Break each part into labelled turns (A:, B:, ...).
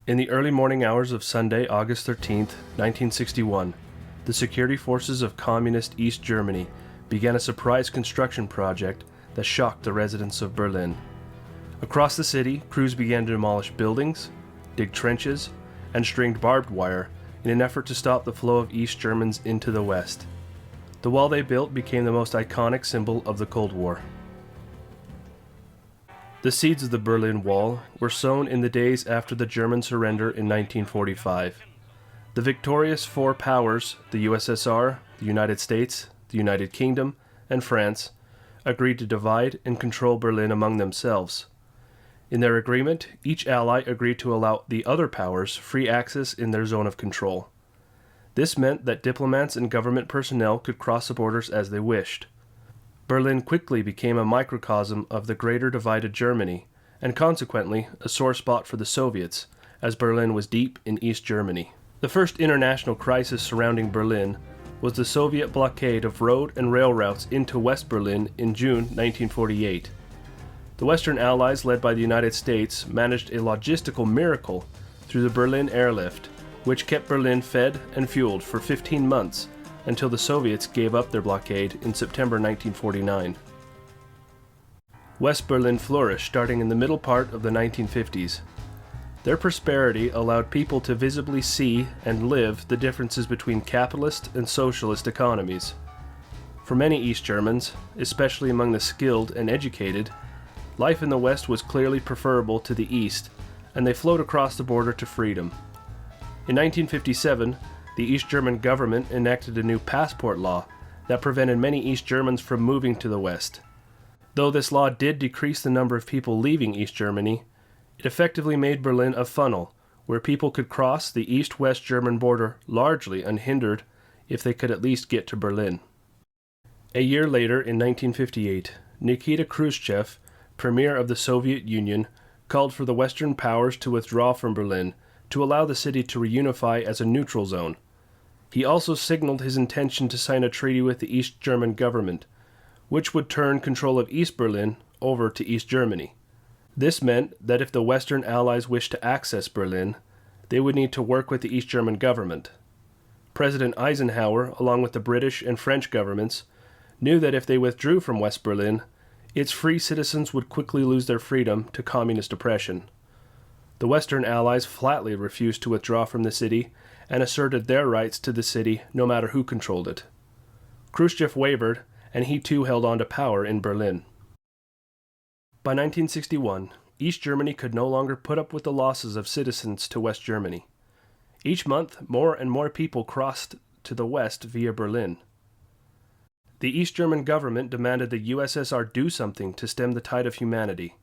A: In the early morning hours of Sunday, August 13th, 1961, the security forces of Communist East Germany began a surprise construction project that shocked the residents of Berlin. Across the city, crews began to demolish buildings, dig trenches, and stringed barbed wire in an effort to stop the flow of East Germans into the West. The wall they built became the most iconic symbol of the Cold War. The seeds of the Berlin Wall were sown in the days after the German surrender in 1945. The victorious four powers, the USSR, the United States, the United Kingdom, and France, agreed to divide and control Berlin among themselves. In their agreement, each ally agreed to allow the other powers free access in their zone of control. This meant that diplomats and government personnel could cross the borders as they wished. Berlin quickly became a microcosm of the greater divided Germany, and consequently a sore spot for the Soviets, as Berlin was deep in East Germany. The first international crisis surrounding Berlin was the Soviet blockade of road and rail routes into West Berlin in June 1948. The Western Allies, led by the United States, managed a logistical miracle through the Berlin airlift, which kept Berlin fed and fueled for 15 months until the Soviets gave up their blockade in September 1949. West Berlin flourished starting in the middle part of the 1950s. Their prosperity allowed people to visibly see and live the differences between capitalist and socialist economies. For many East Germans, especially among the skilled and educated, life in the West was clearly preferable to the East, and they flowed across the border to freedom. In 1957, the East German government enacted a new passport law that prevented many East Germans from moving to the West. Though this law did decrease the number of people leaving East Germany, it effectively made Berlin a funnel where people could cross the East-West German border largely unhindered if they could at least get to Berlin. A year later, in 1958, Nikita Khrushchev, premier of the Soviet Union, called for the Western powers to withdraw from Berlin to allow the city to reunify as a neutral zone. He also signaled his intention to sign a treaty with the East German government, which would turn control of East Berlin over to East Germany. This meant that if the Western Allies wished to access Berlin, they would need to work with the East German government. President Eisenhower, along with the British and French governments, knew that if they withdrew from West Berlin, its free citizens would quickly lose their freedom to communist oppression. The Western Allies flatly refused to withdraw from the city and asserted their rights to the city no matter who controlled it. Khrushchev wavered, and he too held on to power in Berlin. By 1961, East Germany could no longer put up with the losses of citizens to West Germany. Each month, more and more people crossed to the west via Berlin. The East German government demanded the USSR do something to stem the tide of humanity.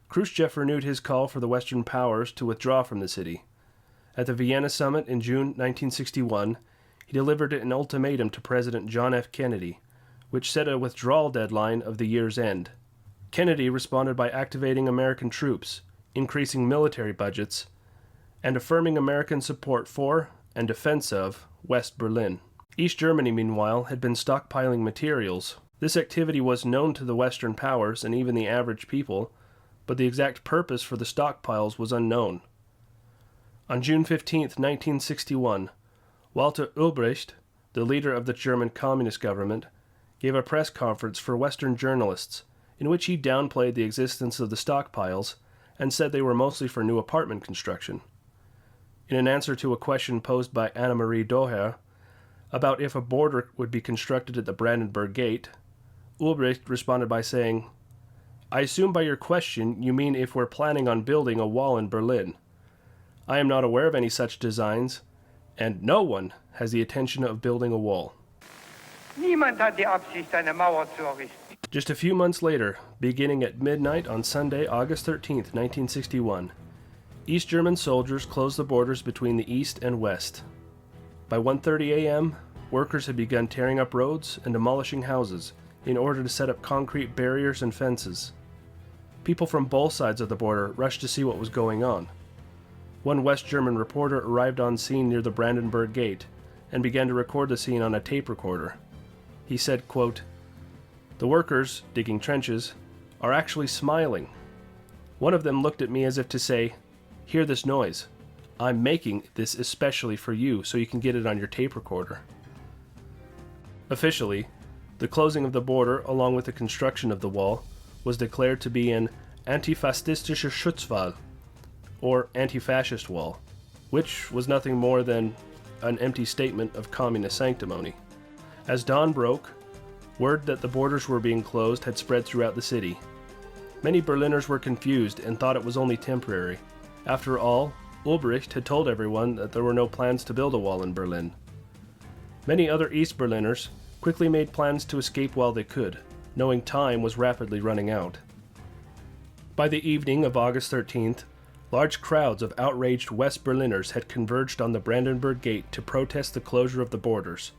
A: Khrushchev renewed his call for the Western powers to withdraw from the city. At the Vienna summit in June 1961, he delivered an ultimatum to President John F. Kennedy, which set a withdrawal deadline of the year's end. Kennedy responded by activating American troops, increasing military budgets, and affirming American support for and defense of West Berlin. East Germany, meanwhile, had been stockpiling materials. This activity was known to the Western powers and even the average people, but the exact purpose for the stockpiles was unknown. On June 15, 1961, Walter Ulbricht, the leader of the German Communist government, gave a press conference for Western journalists in which he downplayed the existence of the stockpiles and said they were mostly for new apartment construction. In an answer to a question posed by Annemarie Doher about if a border would be constructed at the Brandenburg Gate, Ulbricht responded by saying, "I assume by your question you mean if we're planning on building a wall in Berlin. I am not aware of any such designs, and no one has the intention of building a wall."
B: Niemand hat die Absicht, eine Mauer zu errichten.
A: Just a few months later, beginning at midnight on Sunday, August 13, 1961, East German soldiers closed the borders between the East and West. By 1:30 a.m., workers had begun tearing up roads and demolishing houses in order to set up concrete barriers and fences. People from both sides of the border rushed to see what was going on. One West German reporter arrived on scene near the Brandenburg Gate and began to record the scene on a tape recorder. He said, quote, "The workers, digging trenches, are actually smiling. One of them looked at me as if to say, 'Hear this noise. I'm making this especially for you so you can get it on your tape recorder. Officially, the closing of the border along with the construction of the wall was declared to be an antifascistische Schutzwall, or anti-fascist wall, which was nothing more than an empty statement of communist sanctimony. As dawn broke, word that the borders were being closed had spread throughout the city. Many Berliners were confused and thought it was only temporary. After all, Ulbricht had told everyone that there were no plans to build a wall in Berlin. Many other East Berliners quickly made plans to escape while they could, knowing time was rapidly running out. By the evening of August 13th, large crowds of outraged West Berliners had converged on the Brandenburg Gate to protest the closure of the borders.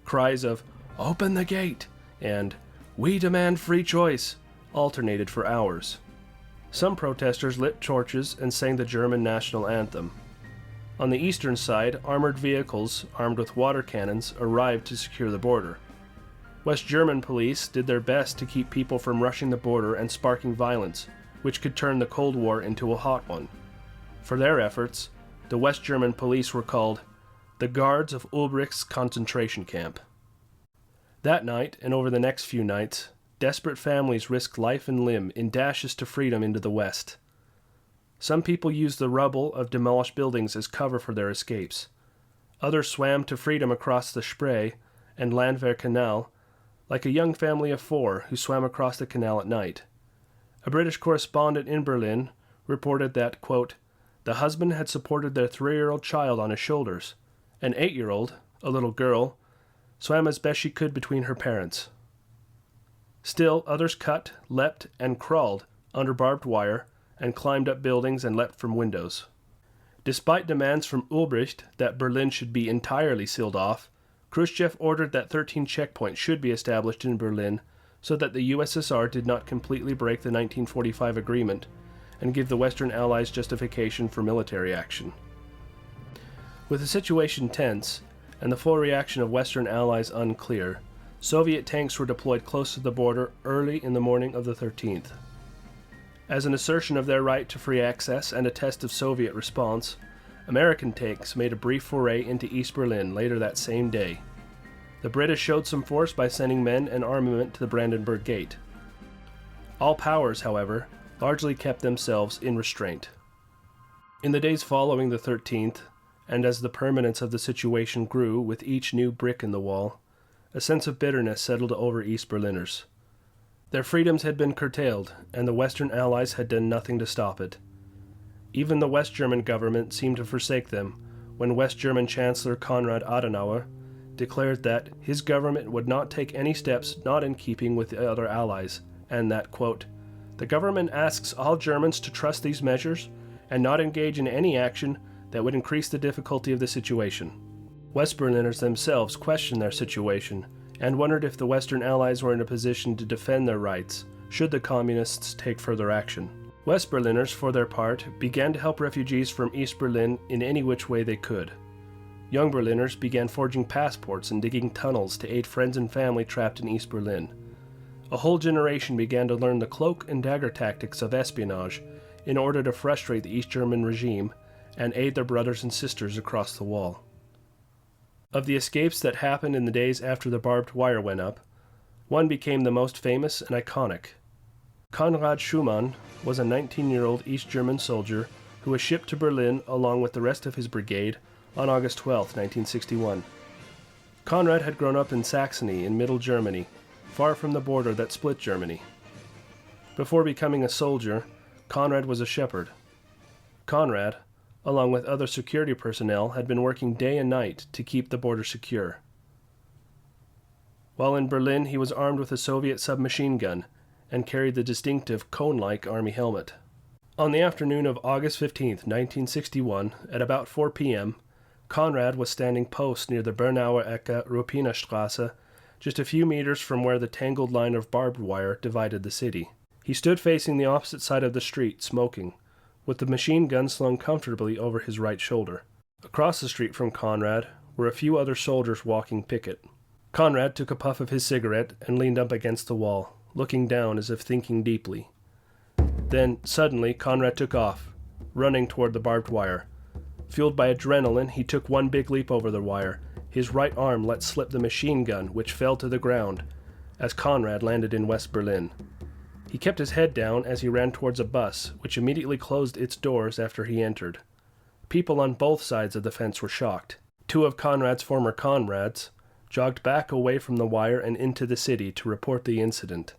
A: Cries of, "Open the gate!" and "We demand free choice!" alternated for hours. Some protesters lit torches and sang the German national anthem. On the eastern side, armored vehicles armed with water cannons arrived to secure the border. West German police did their best to keep people from rushing the border and sparking violence, which could turn the Cold War into a hot one. For their efforts, the West German police were called the Guards of Ulbricht's concentration camp. That night, and over the next few nights, desperate families risked life and limb in dashes to freedom into the West. Some people used the rubble of demolished buildings as cover for their escapes. Others swam to freedom across the Spree and Landwehr Canal, like a young family of 4 who swam across the canal at night. A British correspondent in Berlin reported that, quote, the husband had supported their 3-year-old child on his shoulders. An 8-year-old, a little girl, swam as best she could between her parents. Still, others cut, leapt, and crawled under barbed wire and climbed up buildings and leapt from windows. Despite demands from Ulbricht that Berlin should be entirely sealed off, Khrushchev ordered that 13 checkpoints should be established in Berlin so that the USSR did not completely break the 1945 agreement and give the Western Allies justification for military action. With the situation tense and the full reaction of Western Allies unclear, Soviet tanks were deployed close to the border early in the morning of the 13th. As an assertion of their right to free access and a test of Soviet response, American tanks made a brief foray into East Berlin later that same day. The British showed some force by sending men and armament to the Brandenburg Gate. All powers, however, largely kept themselves in restraint. In the days following the 13th, and as the permanence of the situation grew with each new brick in the wall, a sense of bitterness settled over East Berliners. Their freedoms had been curtailed, and the Western Allies had done nothing to stop it. Even the West German government seemed to forsake them when West German Chancellor Konrad Adenauer declared that his government would not take any steps not in keeping with the other allies, and that, quote, the government asks all Germans to trust these measures and not engage in any action that would increase the difficulty of the situation. West Berliners themselves questioned their situation and wondered if the Western Allies were in a position to defend their rights should the Communists take further action. West Berliners, for their part, began to help refugees from East Berlin in any which way they could. Young Berliners began forging passports and digging tunnels to aid friends and family trapped in East Berlin. A whole generation began to learn the cloak and dagger tactics of espionage in order to frustrate the East German regime and aid their brothers and sisters across the wall. Of the escapes that happened in the days after the barbed wire went up, one became the most famous and iconic. Konrad Schumann was a 19-year-old East German soldier who was shipped to Berlin along with the rest of his brigade on August 12, 1961. Konrad had grown up in Saxony in Middle Germany, far from the border that split Germany. Before becoming a soldier, Konrad was a shepherd. Konrad, along with other security personnel, had been working day and night to keep the border secure. While in Berlin, he was armed with a Soviet submachine gun and carried the distinctive cone-like army helmet. On the afternoon of August 15, 1961, at about 4 p.m., Konrad was standing post near the Bernauer Ecke Rupinerstraße, just a few meters from where the tangled line of barbed wire divided the city. He stood facing the opposite side of the street, smoking, with the machine gun slung comfortably over his right shoulder. Across the street from Konrad were a few other soldiers walking picket. Konrad took a puff of his cigarette and leaned up against the wall, looking down as if thinking deeply. Then, suddenly, Konrad took off, running toward the barbed wire. Fueled by adrenaline, he took one big leap over the wire. His right arm let slip the machine gun, which fell to the ground as Conrad landed in West Berlin. He kept his head down as he ran towards a bus, which immediately closed its doors after he entered. People on both sides of the fence were shocked. Two of Conrad's former comrades jogged back away from the wire and into the city to report the incident.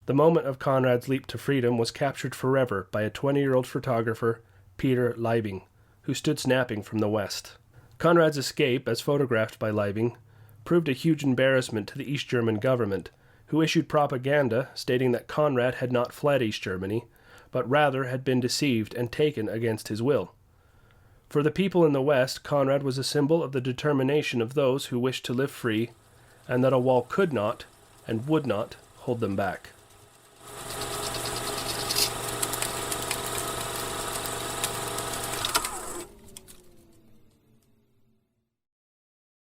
A: The moment of Conrad's leap to freedom was captured forever by a 20-year-old photographer, Peter Leibing, who stood snapping from the west. Conrad's escape, as photographed by Leibing, proved a huge embarrassment to the East German government, who issued propaganda stating that Conrad had not fled East Germany, but rather had been deceived and taken against his will. For the people in the West, Conrad was a symbol of the determination of those who wished to live free, and that a wall could not and would not hold them back.